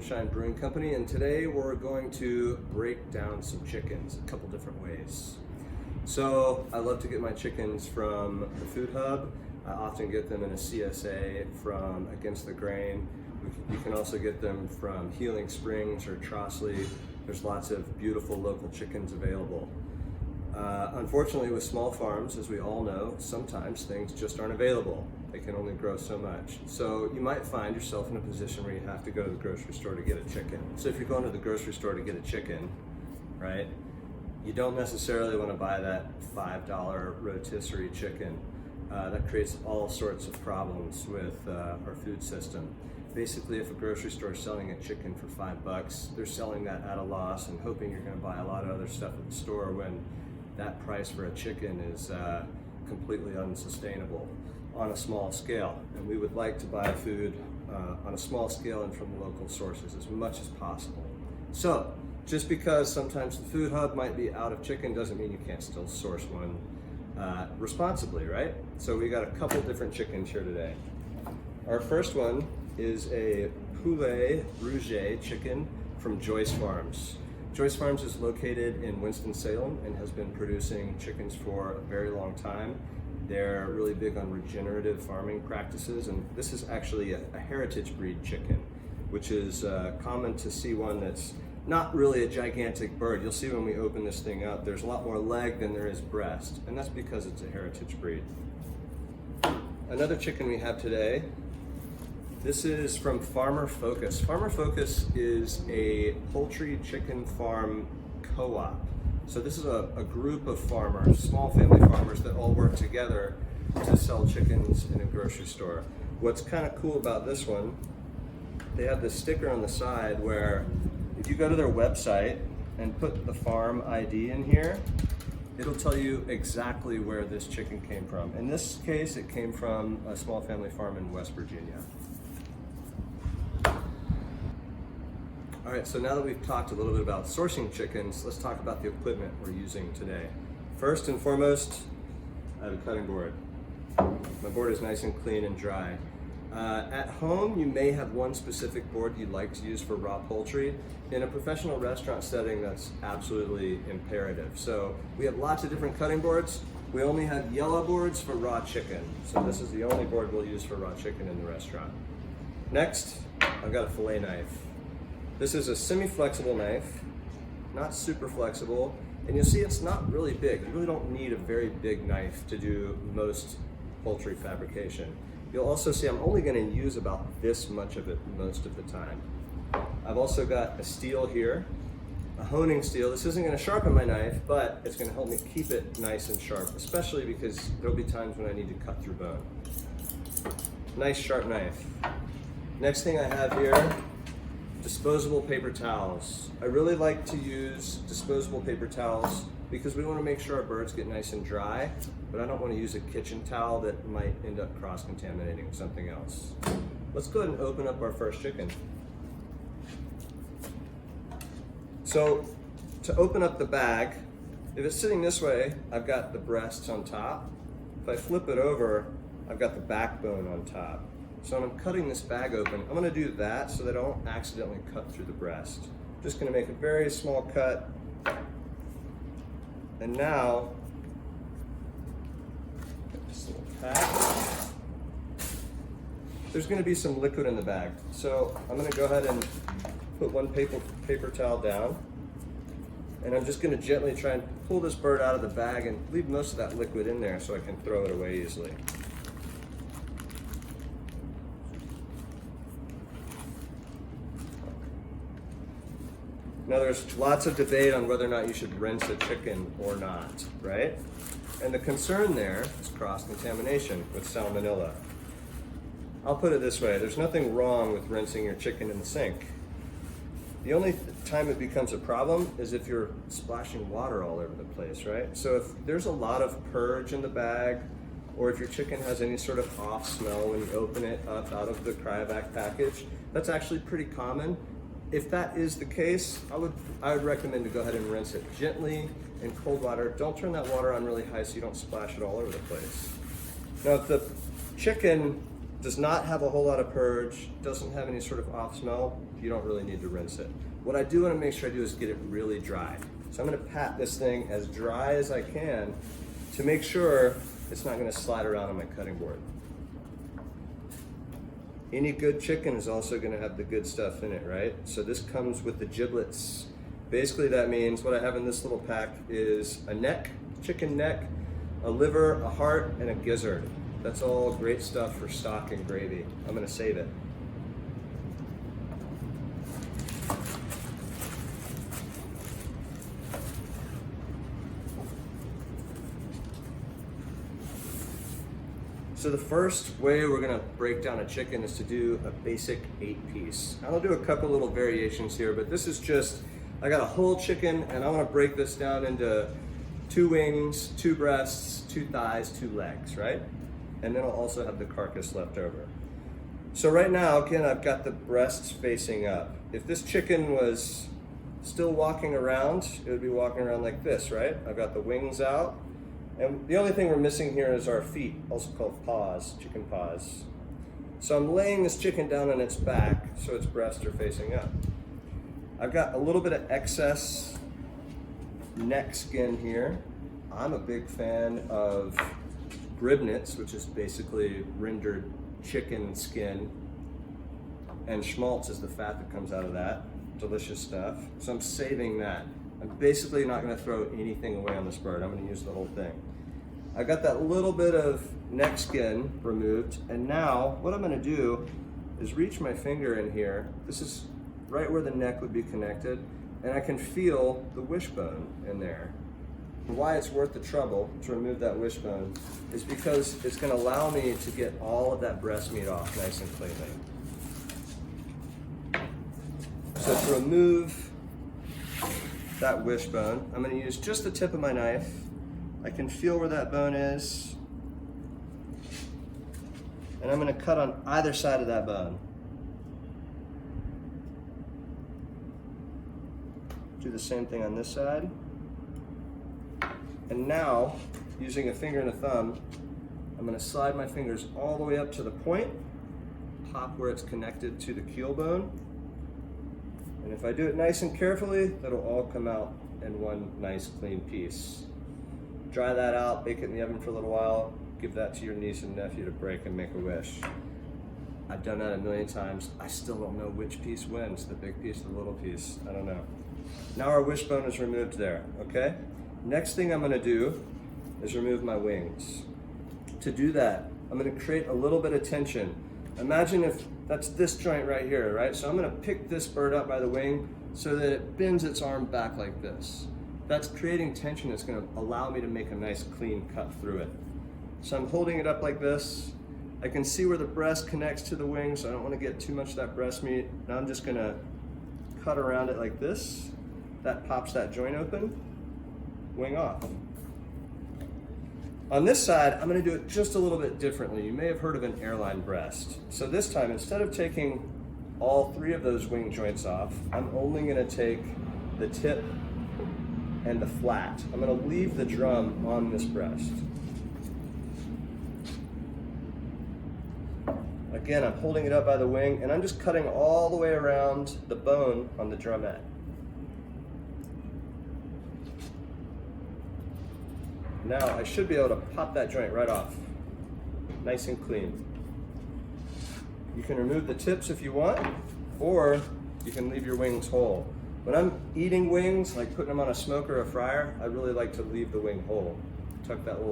Moonshine Brewing Company, and today we're going to break down some chickens a couple different ways. So I love to get my chickens from the Food Hub. I often get them in a CSA from Against the Grain. You can also get them from Healing Springs or Trossley. There's lots of beautiful local chickens available. Unfortunately, with small farms, as we all know, sometimes things just aren't available. They can only grow so much. So you might find yourself in a position where you have to go to the grocery store to get a chicken. So if you're going to the grocery store to get a chicken, right, you don't necessarily want to buy that $5 rotisserie chicken. That creates all sorts of problems with our food system. Basically, if a grocery store is selling a chicken for $5, they're selling that at a loss and hoping you're going to buy a lot of other stuff at the store when that price for a chicken is completely unsustainable on a small scale. And we would like to buy food on a small scale and from local sources as much as possible. So just because sometimes the Food Hub might be out of chicken doesn't mean you can't still source one responsibly, right? So we got a couple different chickens here today. Our first one is a Poulet Rouge chicken from Joyce Farms. Joyce Farms is located in Winston-Salem and has been producing chickens for a very long time. They're really big on regenerative farming practices, and this is actually a heritage breed chicken, which is common to see one that's not really a gigantic bird. You'll see when we open this thing up, there's a lot more leg than there is breast, and that's because it's a heritage breed. Another chicken we have today, this is from Farmer Focus. Farmer Focus is a poultry chicken farm co-op. So this is a group of farmers, small family farmers that all work together to sell chickens in a grocery store. What's kind of cool about this one, they have this sticker on the side where if you go to their website and put the farm ID in here, it'll tell you exactly where this chicken came from. In this case, it came from a small family farm in West Virginia. All right, so now that we've talked a little bit about sourcing chickens, let's talk about the equipment we're using today. First and foremost, I have a cutting board. My board is nice and clean and dry. At home, you may have one specific board you'd like to use for raw poultry. In a professional restaurant setting, that's absolutely imperative. So we have lots of different cutting boards. We only have yellow boards for raw chicken. So this is the only board we'll use for raw chicken in the restaurant. Next, I've got a fillet knife. This is a semi-flexible knife, not super flexible, and you'll see it's not really big. You really don't need a very big knife to do most poultry fabrication. You'll also see I'm only going to use about this much of it most of the time. I've also got a steel here, a honing steel. This isn't going to sharpen my knife, but it's going to help me keep it nice and sharp, especially because there'll be times when I need to cut through bone. Nice sharp knife. Next thing I have here, disposable paper towels. I really like to use disposable paper towels because we want to make sure our birds get nice and dry, but I don't want to use a kitchen towel that might end up cross-contaminating with something else. Let's go ahead and open up our first chicken. So to open up the bag, if it's sitting this way, I've got the breasts on top. If I flip it over, I've got the backbone on top. So when I'm cutting this bag open, I'm going to do that so that I don't accidentally cut through the breast. Just going to make a very small cut. And now, this little pack. There's going to be some liquid in the bag. So I'm going to go ahead and put one paper towel down. And I'm just going to gently try and pull this bird out of the bag and leave most of that liquid in there so I can throw it away easily. Now there's lots of debate on whether or not you should rinse a chicken or not, right? And the concern there is cross-contamination with salmonella. I'll put it this way, there's nothing wrong with rinsing your chicken in the sink. The only time it becomes a problem is if you're splashing water all over the place, right? So if there's a lot of purge in the bag, or if your chicken has any sort of off smell when you open it up out of the cryovac package, that's actually pretty common. If that is the case, I would recommend to go ahead and rinse it gently in cold water. Don't turn that water on really high so you don't splash it all over the place. Now, if the chicken does not have a whole lot of purge, doesn't have any sort of off smell, you don't really need to rinse it. What I do want to make sure I do is get it really dry. So I'm going to pat this thing as dry as I can to make sure it's not going to slide around on my cutting board. Any good chicken is also going to have the good stuff in it, right? So this comes with the giblets. Basically that means what I have in this little pack is a neck, chicken neck, a liver, a heart, and a gizzard. That's all great stuff for stock and gravy. I'm going to save it. So the first way we're gonna break down a chicken is to do a basic 8-piece. I'll do a couple little variations here, but this is just, I got a whole chicken and I wanna break this down into 2 wings, 2 breasts, 2 thighs, 2 legs, right? And then I'll also have the carcass left over. So right now, again, I've got the breasts facing up. If this chicken was still walking around, it would be walking around like this, right? I've got the wings out. And the only thing we're missing here is our feet, also called paws, chicken paws. So I'm laying this chicken down on its back so its breasts are facing up. I've got a little bit of excess neck skin here. I'm a big fan of gribnets, which is basically rendered chicken skin. And schmaltz is the fat that comes out of that. Delicious stuff. So I'm saving that. I'm basically not going to throw anything away on this bird. I'm going to use the whole thing. I got that little bit of neck skin removed, and now what I'm going to do is reach my finger in here. This is right where the neck would be connected, and I can feel the wishbone in there. Why it's worth the trouble to remove that wishbone is because it's going to allow me to get all of that breast meat off nice and cleanly. So to remove that wishbone, I'm going to use just the tip of my knife. I can feel where that bone is, and I'm going to cut on either side of that bone. Do the same thing on this side. And now, using a finger and a thumb, I'm going to slide my fingers all the way up to the point, pop where it's connected to the keel bone. And if I do it nice and carefully, that'll all come out in one nice clean piece. Dry that out, bake it in the oven for a little while, give that to your niece and nephew to break and make a wish. I've done that a million times. I still don't know which piece wins, the big piece or the little piece. I don't know. Now our wishbone is removed there, okay? Next thing I'm gonna do is remove my wings. To do that, I'm gonna create a little bit of tension. Imagine if that's this joint right here, right? So I'm gonna pick this bird up by the wing so that it bends its arm back like this. That's creating tension that's gonna allow me to make a nice clean cut through it. So I'm holding it up like this. I can see where the breast connects to the wing, so I don't wanna get too much of that breast meat. Now I'm just gonna cut around it like this. That pops that joint open, wing off. On this side, I'm gonna do it just a little bit differently. You may have heard of an airline breast. So this time, instead of taking all 3 of those wing joints off, I'm only gonna take the tip and the flat. I'm gonna leave the drum on this breast. Again, I'm holding it up by the wing, and I'm just cutting all the way around the bone on the drumette. Now I should be able to pop that joint right off, nice and clean. You can remove the tips if you want, or you can leave your wings whole. When I'm eating wings, like putting them on a smoker or a fryer, I really like to leave the wing whole. Tuck that little